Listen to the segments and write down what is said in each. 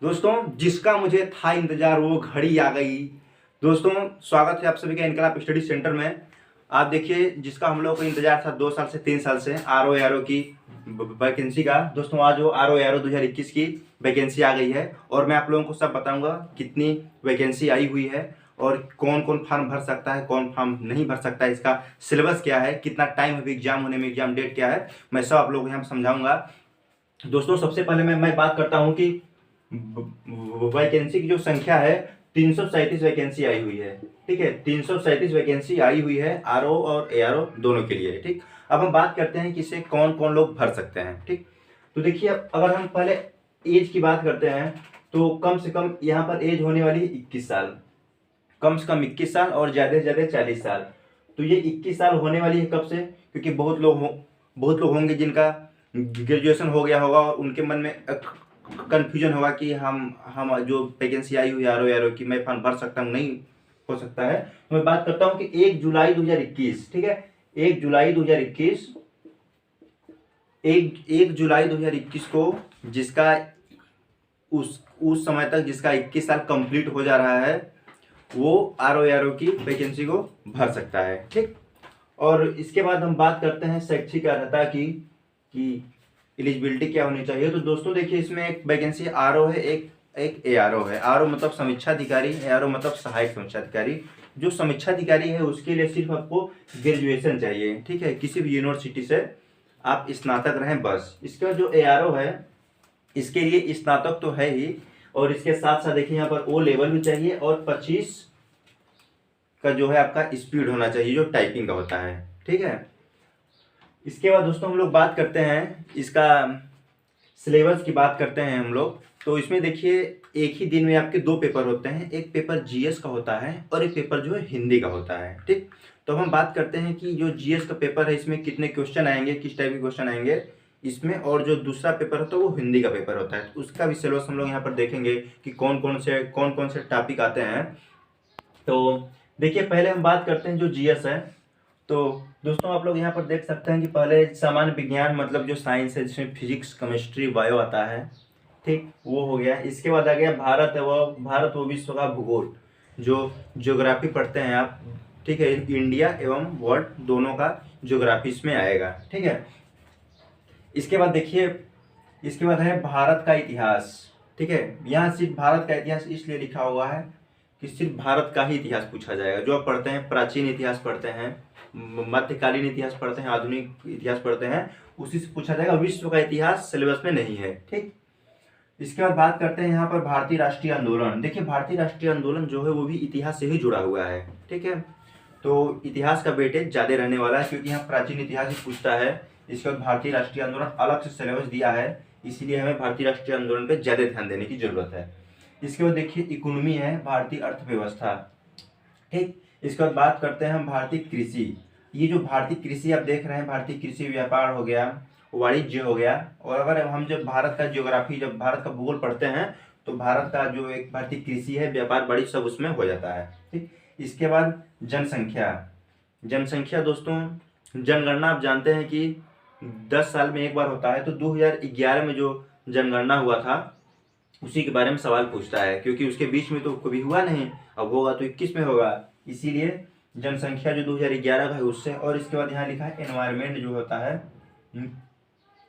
दोस्तों, जिसका मुझे था इंतजार वो घड़ी आ गई। दोस्तों, स्वागत है आप सभी का इनकलाब स्टडी सेंटर में। आप देखिए, जिसका हम लोग को इंतजार था 2 साल से 3 साल से आर ओ की वैकेंसी का। दोस्तों, आज वो आर ओ 2021 की वैकेंसी आ गई है और मैं आप लोगों को सब बताऊंगा कितनी वैकेंसी आई हुई है और कौन कौन फॉर्म भर सकता है, कौन फॉर्म नहीं भर सकता है, इसका सिलेबस क्या है, कितना टाइम अभी एग्जाम होने में, एग्जाम डेट क्या है, मैं सब आप लोगों को यहाँ पर समझाऊंगा। दोस्तों, सबसे पहले मैं बात करता हूँ कि वैकेंसी की जो संख्या है 337 वैकेंसी आई हुई है। ठीक है, 337 वैकेंसी आई हुई है आरओ और एआरओ दोनों के लिए। ठीक, अब हम बात करते हैं कि इसे कौन कौन लोग भर सकते हैं। ठीक, तो देखिए, अगर हम पहले एज की बात करते हैं तो कम से कम यहाँ पर एज होने वाली 21 साल, कम से कम 21 साल और ज़्यादा से ज़्यादा 40 साल। तो ये 21 साल होने वाली है कब से? क्योंकि बहुत लोग होंगे जिनका ग्रेजुएशन हो गया होगा और उनके मन में कन्फ्यूजन होगा कि हम जो वैकेंसी आई हुई आर ओ की मैं फॉर्म भर सकता हूँ, नहीं हो सकता है। तो मैं बात करता हूँ कि 1 जुलाई 2021, ठीक है, 1 जुलाई 2021, 1 जुलाई 2021 को जिसका उस समय तक जिसका 21 साल कंप्लीट हो जा रहा है वो आर ओ की वैकेंसी को भर सकता है। ठीक, और इसके बाद हम बात करते हैं शैक्षिक अर्हता की कि एलिजिबिलिटी क्या होनी चाहिए। तो दोस्तों देखिए, इसमें एक वैकेंसी आर ओ है, एक ए आर ओ है। आर ओ मतलब समीक्षा अधिकारी, ए आर ओ मतलब सहायक समीक्षा अधिकारी। जो समीक्षा अधिकारी है उसके लिए सिर्फ आपको ग्रेजुएशन चाहिए। ठीक है, किसी भी यूनिवर्सिटी से आप स्नातक रहें बस। इसका जो ए आर ओ है इसके लिए स्नातक तो है ही, और इसके साथ साथ देखिए यहाँ पर ओ लेवल भी चाहिए और 25 का जो है आपका स्पीड होना चाहिए जो टाइपिंग का होता है। ठीक है, इसके बाद दोस्तों हम लोग बात करते हैं इसका सिलेबस की बात करते हैं हम लोग। तो इसमें देखिए, एक ही दिन में आपके 2 पेपर होते हैं, एक पेपर जीएस का होता है और एक पेपर जो है हिंदी का होता है। ठीक, तो हम बात करते हैं कि जो जीएस का पेपर है इसमें कितने क्वेश्चन आएंगे, किस टाइप के क्वेश्चन आएंगे इसमें, और जो दूसरा पेपर होता है वो हिंदी का पेपर होता है। तो उसका भी सिलेबस हम लोग यहाँ पर देखेंगे कि कौन कौन से टॉपिक आते हैं। तो देखिए, पहले हम बात करते हैं जो जीएस है। तो दोस्तों, आप लोग यहाँ पर देख सकते हैं कि पहले सामान्य विज्ञान मतलब जो साइंस है जिसमें फिजिक्स, केमिस्ट्री, बायो आता है, ठीक, वो हो गया। इसके बाद आ गया भारत व विश्व का भूगोल, जो ज्योग्राफी पढ़ते हैं आप। ठीक है, इंडिया एवं वर्ल्ड दोनों का ज्योग्राफी इसमें आएगा। ठीक है, इसके बाद देखिए, इसके बाद है भारत का इतिहास। ठीक है, यहाँ सिर्फ भारत का इतिहास इसलिए लिखा हुआ है कि सिर्फ भारत का ही इतिहास पूछा जाएगा। जो आप पढ़ते हैं प्राचीन इतिहास पढ़ते हैं, मध्यकालीन इतिहास पढ़ते हैं, आधुनिक इतिहास पढ़ते हैं, उसी से पूछा जाएगा। विश्व का इतिहास सिलेबस में नहीं है। ठीक, इसके बाद बात करते हैं यहाँ पर भारतीय राष्ट्रीय आंदोलन। देखिए, भारतीय राष्ट्रीय आंदोलन जो है वो भी इतिहास से ही जुड़ा हुआ है। ठीक है, तो इतिहास का वेटेज ज़्यादा रहने वाला है क्योंकि यहाँ प्राचीन इतिहास ही पूछता है। इसके बाद भारतीय राष्ट्रीय आंदोलन अलग से सिलेबस दिया है, इसीलिए हमें भारतीय राष्ट्रीय आंदोलन पर ज़्यादा ध्यान देने की जरूरत है। इसके बाद देखिए, इकोनॉमी है, भारतीय अर्थव्यवस्था। ठीक, इसके बाद बात करते हैं हम भारतीय कृषि। ये जो भारतीय कृषि आप देख रहे हैं, भारतीय कृषि व्यापार हो गया, वाणिज्य हो गया। और अगर हम जब भारत का ज्योग्राफी, जब भारत का भूगोल पढ़ते हैं तो भारत का जो एक भारतीय कृषि है, व्यापार, वाणिज्य सब उसमें हो जाता है। ठीक, इसके बाद जनसंख्या। जनसंख्या दोस्तों, जनगणना आप जानते हैं कि 10 साल में एक बार होता है। तो 2011 में जो जनगणना हुआ था उसी के बारे में सवाल पूछता है, क्योंकि उसके बीच में तो कभी हुआ नहीं, अब होगा तो 21 में होगा, इसीलिए जनसंख्या जो 2011 का है उससे। और इसके बाद यहाँ लिखा है एनवायरमेंट, जो होता है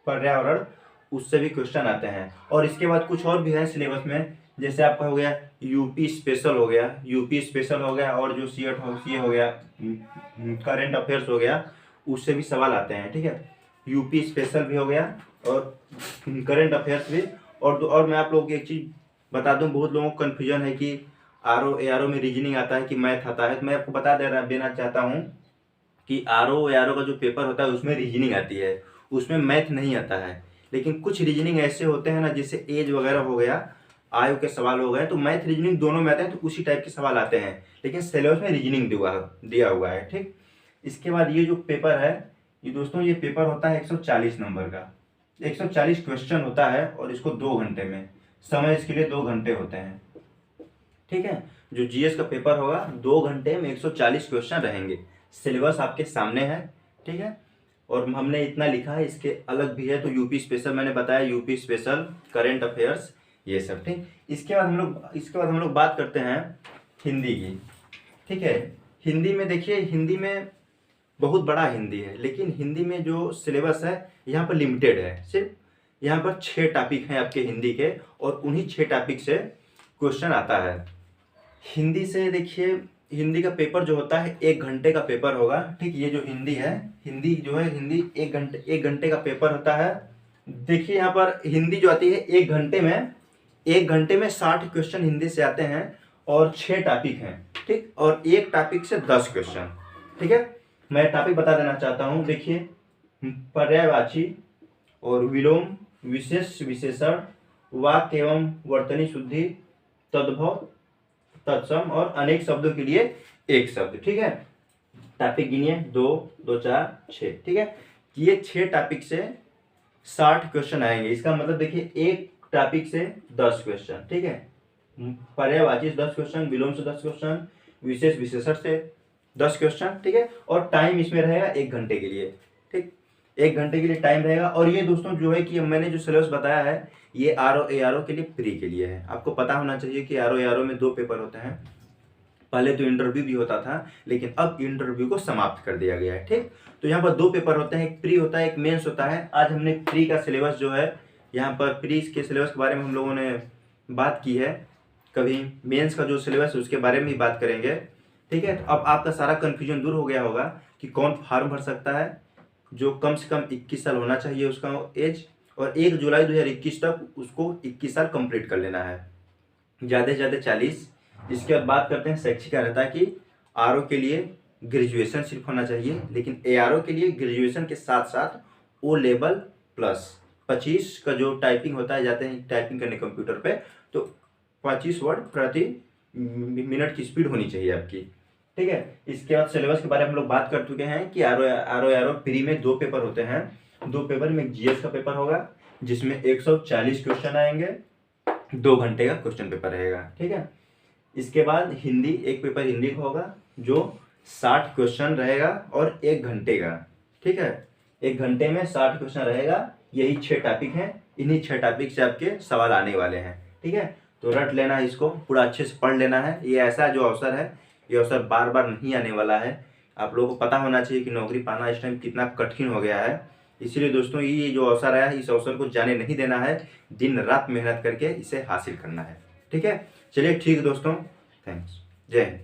पर्यावरण, उससे भी क्वेश्चन आते हैं। और इसके बाद कुछ और भी है सिलेबस में, जैसे आपका हो गया यूपी स्पेशल हो गया, यूपी स्पेशल हो गया, और जो सी हो गया, करंट अफेयर्स हो गया, उससे भी सवाल आते हैं। ठीक है, यूपी स्पेशल भी हो गया और करंट अफेयर्स भी। और मैं आप लोगों को एक चीज़ बता दूं, बहुत लोगों को कन्फ्यूजन है कि आर ओ में रीजनिंग आता है कि मैथ आता है। तो मैं आपको बता देना चाहता हूँ कि आर ओ का जो पेपर होता है उसमें रीजनिंग आती है, उसमें मैथ नहीं आता है। लेकिन कुछ रीजनिंग ऐसे होते हैं ना, जैसे एज वगैरह हो गया, आयु के सवाल हो गए, तो मैथ रीजनिंग दोनों में आते हैं, तो उसी टाइप के सवाल आते हैं, लेकिन सिलेबस में रीजनिंग दिया हुआ है। ठीक, इसके बाद ये जो पेपर है, ये दोस्तों ये पेपर होता है 140 नंबर का, 140 क्वेश्चन होता है, और इसको 2 घंटे में, समय इसके लिए 2 घंटे होते हैं। ठीक है, जो जीएस का पेपर होगा 2 घंटे में 140 क्वेश्चन रहेंगे। सिलेबस आपके सामने है। ठीक है, और हमने इतना लिखा है, इसके अलग भी है। तो यूपी स्पेशल मैंने बताया, यूपी स्पेशल, करेंट अफेयर्स, ये सब। ठीक, इसके बाद हम लोग बात करते हैं हिंदी की। ठीक है, हिंदी में देखिए, हिंदी में बहुत बड़ा हिंदी है, लेकिन हिंदी में जो सिलेबस है यहाँ पर लिमिटेड है। सिर्फ यहाँ पर 6 टॉपिक हैं आपके हिंदी के, और उन्हीं 6 टॉपिक से क्वेश्चन आता है। हिंदी से देखिए, हिंदी का पेपर जो होता है 1 घंटे का पेपर होगा। ठीक, ये जो हिंदी है, हिंदी जो है, हिंदी 1 घंटे का पेपर होता है। देखिए यहाँ पर हिंदी जो आती है 1 घंटे में 60 क्वेश्चन हिंदी से आते हैं, और 6 टॉपिक हैं। ठीक, और एक टॉपिक से 10 क्वेश्चन। ठीक है, मैं टॉपिक बता देना चाहता हूँ। देखिए, पर्यायवाची और विलोम, विशेष विशेषण, वाक्य एवं वर्तनी शुद्धि, तद्भव, तत्सम और अनेक शब्दों के लिए एक शब्द। ठीक है, टॉपिक गिनिए, 2, 2, 4, 6। ठीक है, ये 6 टॉपिक से 60 क्वेश्चन आएंगे। इसका मतलब देखिए, एक टॉपिक से 10 क्वेश्चन। ठीक है, पर्यायवाची से 10 क्वेश्चन, विलोम से 10 क्वेश्चन, विशेष विशेषण से 10 क्वेश्चन। ठीक है, और टाइम इसमें रहेगा 1 घंटे के लिए। ठीक, 1 घंटे के लिए टाइम रहेगा। और ये दोस्तों जो है कि मैंने जो सिलेबस बताया है, ये RO के लिए प्री के लिए है। आपको पता होना चाहिए कि RO में 2 पेपर होते हैं। पहले तो इंटरव्यू भी होता था, लेकिन अब इंटरव्यू को समाप्त कर दिया गया है। ठीक, तो यहाँ पर 2 पेपर होते हैं, एक प्री होता है, एक मेंस होता है। आज हमने प्री का सिलेबस जो है, यहाँ पर प्री के सिलेबस के बारे में हम लोगों ने बात की है। कभी मेंस का जो सिलेबस है उसके बारे में भी बात करेंगे। ठीक है, तो अब आपका सारा कन्फ्यूजन दूर हो गया होगा कि कौन फॉर्म भर सकता है। जो कम से कम 21 साल होना चाहिए उसका एज, और 1 जुलाई 2021 तक उसको 21 साल कंप्लीट कर लेना है, ज़्यादा से ज़्यादा 40। इसके बाद बात करते हैं शैक्षिक अर्हता की। RO के लिए ग्रेजुएशन सिर्फ होना चाहिए, लेकिन ARO के लिए ग्रेजुएशन के साथ साथ O लेवल प्लस 25 का जो टाइपिंग होता है, जाते हैं टाइपिंग करने कंप्यूटर पे, तो 25 वर्ड प्रति मिनट की स्पीड होनी चाहिए आपकी। ठीक है, इसके बाद सिलेबस के बारे में हम लोग बात कर चुके हैं कि RO प्री में 2 पेपर होते हैं। 2 पेपर में GS का पेपर होगा, जिसमें 140 क्वेश्चन आएंगे, 2 घंटे का क्वेश्चन पेपर रहेगा। ठीक है, इसके बाद हिंदी, एक पेपर हिंदी का होगा जो 60 क्वेश्चन रहेगा और 1 घंटे का। ठीक है, 1 घंटे में 60 क्वेश्चन रहेगा। यही 6 टॉपिक हैं, इन्हीं 6 टॉपिक से आपके सवाल आने वाले हैं। ठीक है, तो रट लेना है, इसको पूरा अच्छे से पढ़ लेना है। ये ऐसा जो अवसर है, ये अवसर बार बार नहीं आने वाला है। आप लोगों को पता होना चाहिए कि नौकरी पाना इस टाइम कितना कठिन हो गया है। इसीलिए दोस्तों, ये जो अवसर आया है, इस अवसर को जाने नहीं देना है। दिन रात मेहनत करके इसे हासिल करना है। ठीक है, चलिए ठीक है दोस्तों, थैंक्स, जय हिंद।